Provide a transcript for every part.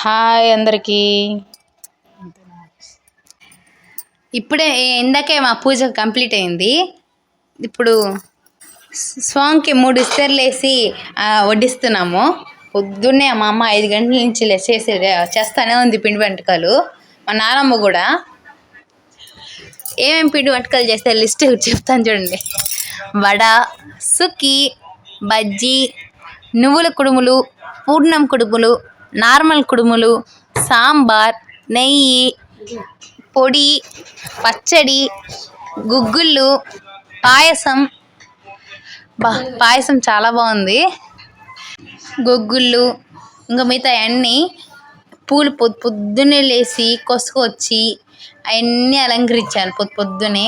Hi అందరికీ. ఇప్పుడే ఇందాకే మా పూజ కంప్లీట్ అయింది. ఇప్పుడు స్వామికి 3 ఇస్తర్లు వేసి వడ్డిస్తున్నాము. పొద్దున్నే మా అమ్మ 5 గంటల నుంచి చేస్తానే ఉంది పిండి వంటకాలు. మా నానమ్మ కూడా ఏమేమి పిండి వంటకాలు చేస్తే లిస్ట్ చెప్తాను చూడండి. వడ, సుకి, బజ్జీ, నువ్వుల కుడుములు, పూర్ణం కుడుములు, నార్మల్ కుడుములు, సాంబార్, నెయ్యి, పొడి, పచ్చడి, గుగ్గుళ్ళు, పాయసం. పాయసం చాలా బాగుంది. గుగ్గుళ్ళు ఇంకా మిగతా అన్నీ పూలు పొద్దున్నే లేచి కొసుకొచ్చి అవన్నీ అలంకరించాను. పొద్దున్నే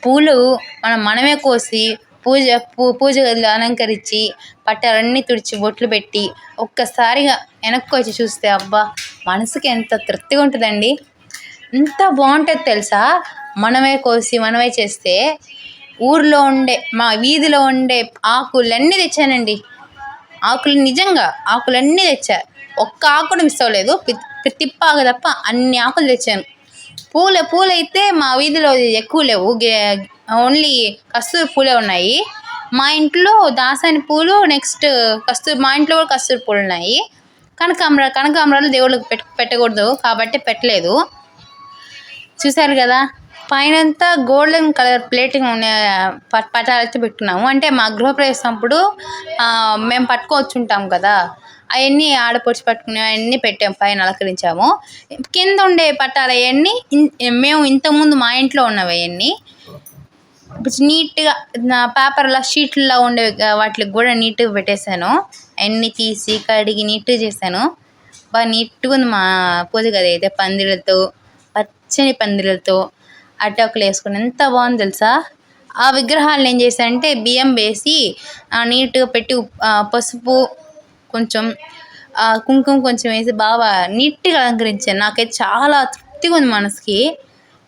పూలు మనమే కోసి పూజ గదిలో అలంకరించి పట్టాలన్నీ తుడిచి బొట్లు పెట్టి ఒక్కసారిగా వెనక్కి వచ్చి చూస్తే అబ్బా మనసుకి ఎంత తృప్తిగా ఉంటుందండి. ఎంత బాగుంటుంది తెలుసా. మనమే కోసి మనమే చేస్తే. ఊర్లో ఉండే మా వీధిలో ఉండే ఆకులన్నీ తెచ్చానండి. నిజంగా ఆకులన్నీ తెచ్చా. ఒక్క ఆకు కూడా మిస్ అవ్వలేదు. తిప్పాకు తప్ప అన్ని ఆకులు తెచ్చాను. పూలు అయితే మా వీధిలో ఎక్కువ లేవు. ఓన్లీ కస్తూరి పూలే ఉన్నాయి. మా ఇంట్లో దాసాని పూలు, నెక్స్ట్ మా ఇంట్లో కూడా కస్తూరి పూలు ఉన్నాయి. కనకాంబరాలు దేవుళ్ళకి పెట్టకూడదు కాబట్టి పెట్టలేదు. చూసారు కదా, పైనంతా గోల్డెన్ కలర్ ప్లేటింగ్ పటాలైతే పెట్టుకున్నాము. అంటే మా గృహప్రవేశం అప్పుడు మేము పట్టుకోవచ్చుంటాం కదా, అవన్నీ ఆడపడిచి పట్టుకునే అవన్నీ పెట్టాము, పైన అలంకరించాము. కింద ఉండే పట్టాలు అవన్నీ మేము ఇంతకుముందు మా ఇంట్లో ఉన్నవి అవన్నీ నీట్గా పేపర్లా షీట్లలో ఉండే వాటికి కూడా నీట్గా పెట్టేశాను. అన్నీ తీసి కడిగి నీట్గా చేశాను. బాగా నీట్గా ఉంది మా పూజ గది అయితే. పందిళ్ళతో, పచ్చని పందిళ్ళతో అటాకులు వేసుకుని ఎంత బాగుంది తెలుసా. ఆ విగ్రహాలను ఏం చేశానంటే బియ్యం వేసి నీట్గా పెట్టి పసుపు కొంచెం కుంకుమ కొంచెం వేసి బాగా నీట్గా అలంకరించాను. నాకైతే చాలా తృప్తిగా ఉంది మనసుకి.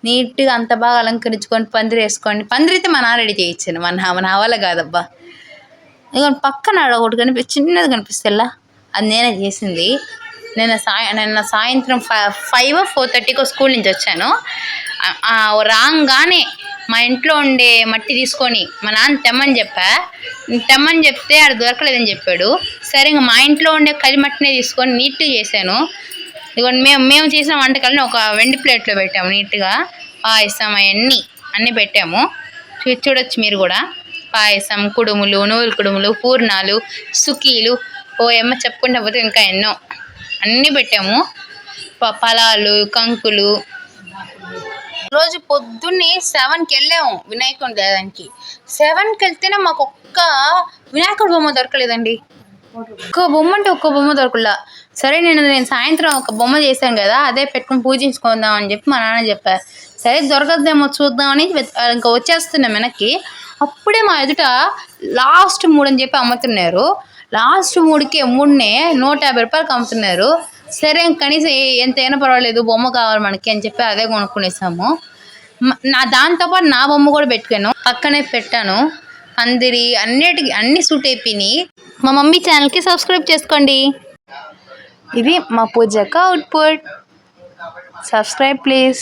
నీట్గా అంత బాగా అలంకరించుకొని పందిరి వేసుకోండి. పందిరి అయితే మా నాన్న రెడీ చేయించాను. మన వల్ల కాదబ్బా. ఇక పక్కన ఒకటి చిన్నది కనిపిస్తేలా అది నేనే చేసింది. నిన్న సాయంత్రం 4:30 స్కూల్ నుంచి వచ్చాను. రాగానే మా ఇంట్లో ఉండే మట్టి తీసుకొని మా నాన్న తెమ్మని చెప్తే ఆడ దొరకలేదని చెప్పాడు. సరే ఇంకా మా ఇంట్లో ఉండే కలిమట్టినే తీసుకొని నీట్గా చేశాను. ఇదిగోండి మేము చేసిన వంటకాలని ఒక వెండి ప్లేట్లో పెట్టాము. నీట్గా పాయసం అన్నీ పెట్టాము. చూడొచ్చు మీరు కూడా. పాయసం, కుడుములు, నువ్వుల కుడుములు, పూర్ణాలు, సుకీలు, ఏమో చెప్పుకుంటా పోతే ఇంకా ఎన్నో అన్నీ పెట్టాము. ఫలాలు, కంకులు. రోజు పొద్దున్నే 7కి వెళ్ళాము వినాయకుడి దేవానికి. 7కి వెళ్తేనే మాకు ఒక్క వినాయకుడి బొమ్మ దొరకలేదండి. ఒక్క బొమ్మ దొరకలా. సరే నేను సాయంత్రం ఒక బొమ్మ చేశాను కదా, అదే పెట్టుకుని పూజించుకుందాం అని చెప్పి మా నాన్న చెప్పారు. సరే దొరకద్దేమో చూద్దామని ఇంకా వచ్చేస్తున్నాం వెనక్కి. అప్పుడే మా ఎదుట లాస్ట్ 3 అని చెప్పి అమ్ముతున్నారు. లాస్ట్ 3కి 3నే 150 రూపాయలకి అమ్ముతున్నారు. సరే కనీసం ఎంతైనా పర్వాలేదు బొమ్మ కావాలి మనకి అని చెప్పి అదే కొనుక్కునేసాము. దాంతోపాటు నా బొమ్మ కూడా పెట్టుకాను, పక్కనే పెట్టాను. పందిరి అన్ని సూట్ అయిపోయినాయి. మా మమ్మీ ఛానల్కి సబ్స్క్రైబ్ చేసుకోండి. ఇది మా పూజ అవుట్పుట్. Subscribe please.